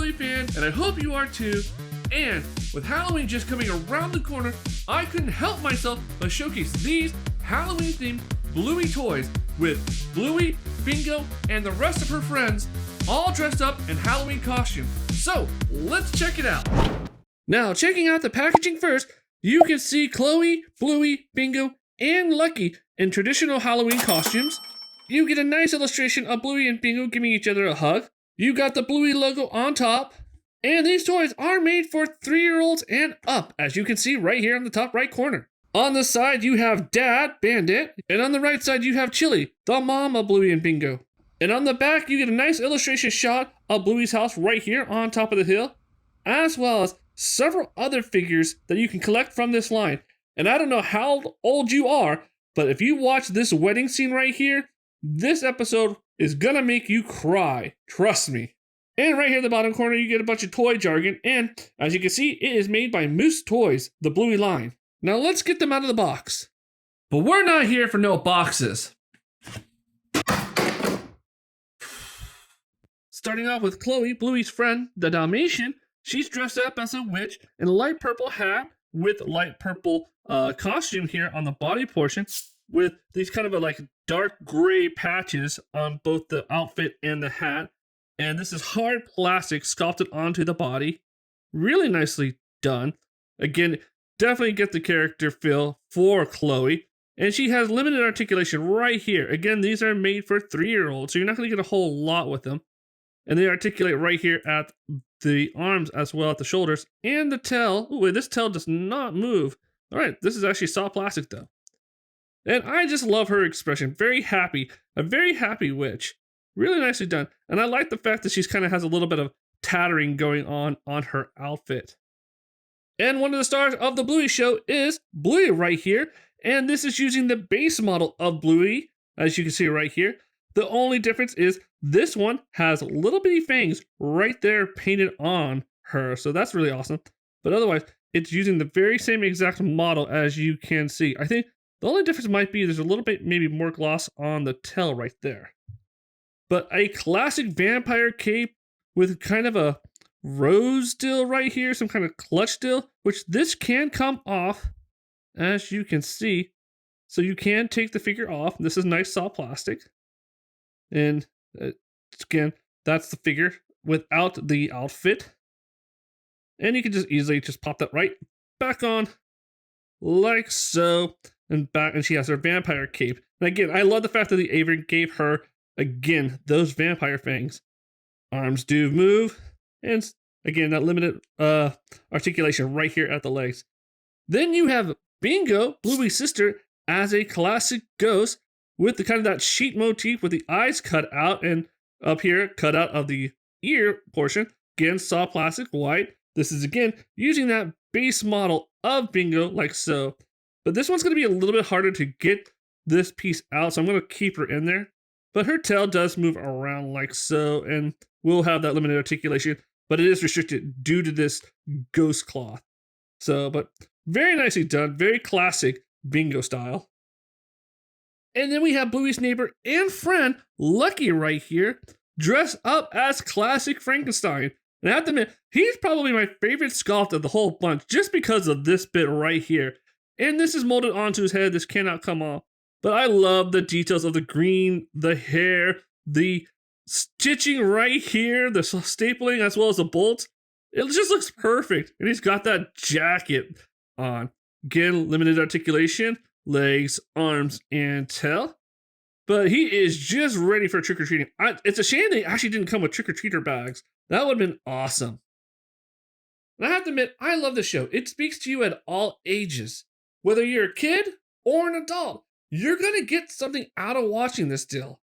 Bluey fan, and I hope you are too. And with Halloween just coming around the corner, I couldn't help myself but showcase these Halloween-themed Bluey toys with Bluey, Bingo, and the rest of her friends all dressed up in Halloween costume. So, let's check it out. Now, checking out the packaging first, you can see Chloe, Bluey, Bingo, and Lucky in traditional Halloween costumes. You get a nice illustration of Bluey and Bingo giving each other a hug. You got the Bluey logo on top. And these toys are made for 3-year-olds and up, as you can see right here on the top right corner. On the side, you have Dad, Bandit, and on the right side, you have Chili, the mom of Bluey and Bingo. And on the back, you get a nice illustration shot of Bluey's house right here on top of the hill, as well as several other figures that you can collect from this line. And I don't know how old you are, but if you watch this wedding scene right here, this episode is gonna make you cry. Trust me. And right here in the bottom corner, you get a bunch of toy jargon, and as you can see, it is made by Moose Toys, the Bluey line. Now let's get them out of the box. But we're not here for no boxes. Starting off with Chloe, Bluey's friend, the Dalmatian. She's dressed up as a witch in a light purple hat with light purple costume here on the body portion, with these kind of like dark gray patches on both the outfit and the hat. And this is hard plastic sculpted onto the body. Really nicely done. Again, definitely get the character feel for Chloe. And she has limited articulation right here. Again, these are made for 3-year-olds, so you're not going to get a whole lot with them. And they articulate right here at the arms as well as the shoulders. And the tail. Ooh, this tail does not move. All right, this is actually soft plastic though. And I just love her expression. Very happy. A very happy witch. Really nicely done. And I like the fact that she's kind of has a little bit of tattering going on her outfit. And one of the stars of the Bluey show is Bluey right here. And this is using the base model of Bluey, as you can see right here. The only difference is this one has little bitty fangs right there painted on her. So that's really awesome. But otherwise, it's using the very same exact model as you can see. I think the only difference might be there's a little bit maybe more gloss on the tail right there. But a classic vampire cape with kind of a rose still right here, some kind of clutch still, which this can come off, as you can see. So you can take the figure off. This is nice soft plastic. And again, that's the figure without the outfit. And you can just easily just pop that right back on, like so. And back, and she has her vampire cape. And again, I love the fact that the Avery gave her, again, those vampire fangs. Arms do move. And again, that limited articulation right here at the legs. Then you have Bingo, Bluey's sister, as a classic ghost with the kind of that sheet motif with the eyes cut out and up here cut out of the ear portion. Again, soft plastic white. This is again using that base model of Bingo like so. But this one's going to be a little bit harder to get this piece out, so I'm going to keep her in there. But her tail does move around like so, and will have that limited articulation, but it is restricted due to this ghost cloth. So, but very nicely done, very classic Bingo style. And then we have Bluey's neighbor and friend, Lucky right here, dressed up as classic Frankenstein. And I have to admit, he's probably my favorite sculpt of the whole bunch, just because of this bit right here. And this is molded onto his head. This cannot come off. But I love the details of the green, the hair, the stitching right here, the stapling, as well as the bolts. It just looks perfect. And he's got that jacket on. Again, limited articulation, legs, arms, and tail. But he is just ready for trick-or-treating. It's a shame they actually didn't come with trick-or-treater bags. That would have been awesome. And I have to admit, I love the show. It speaks to you at all ages. Whether you're a kid or an adult, you're going to get something out of watching this deal.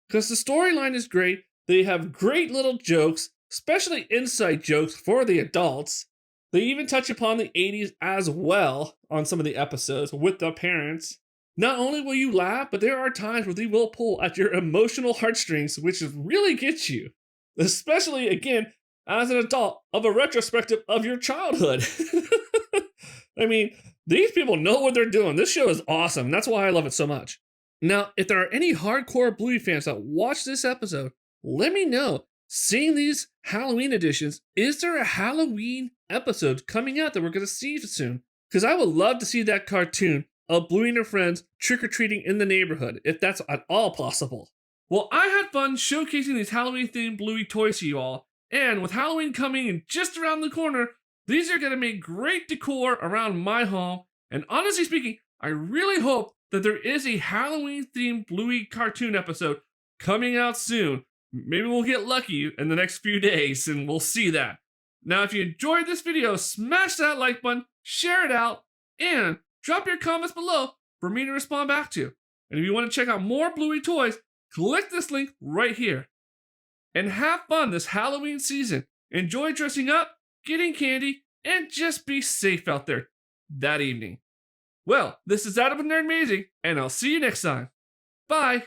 Because the storyline is great. They have great little jokes, especially inside jokes for the adults. They even touch upon the 80s as well on some of the episodes with the parents. Not only will you laugh, but there are times where they will pull at your emotional heartstrings, which really gets you. Especially, again, as an adult, of a retrospective of your childhood. I mean, these people know what they're doing. This show is awesome. That's why I love it so much. Now, if there are any hardcore Bluey fans that watch this episode, let me know. seeing these Halloween editions, is there a Halloween episode coming out that we're going to see soon? Because I would love to see that cartoon of Bluey and her friends trick-or-treating in the neighborhood, if that's at all possible. Well, I had fun showcasing these Halloween-themed Bluey toys to you all, and with Halloween coming in just around the corner, these are going to make great decor around my home, and honestly speaking, I really hope that there is a Halloween-themed Bluey cartoon episode coming out soon. Maybe we'll get lucky in the next few days, and we'll see that. Now, if you enjoyed this video, smash that like button, share it out, and drop your comments below for me to respond back to. And if you want to check out more Bluey toys, click this link right here. And have fun this Halloween season. Enjoy dressing up, getting candy, and just be safe out there that evening. Well, this is Adam with Nerd Amazing, and I'll see you next time. Bye!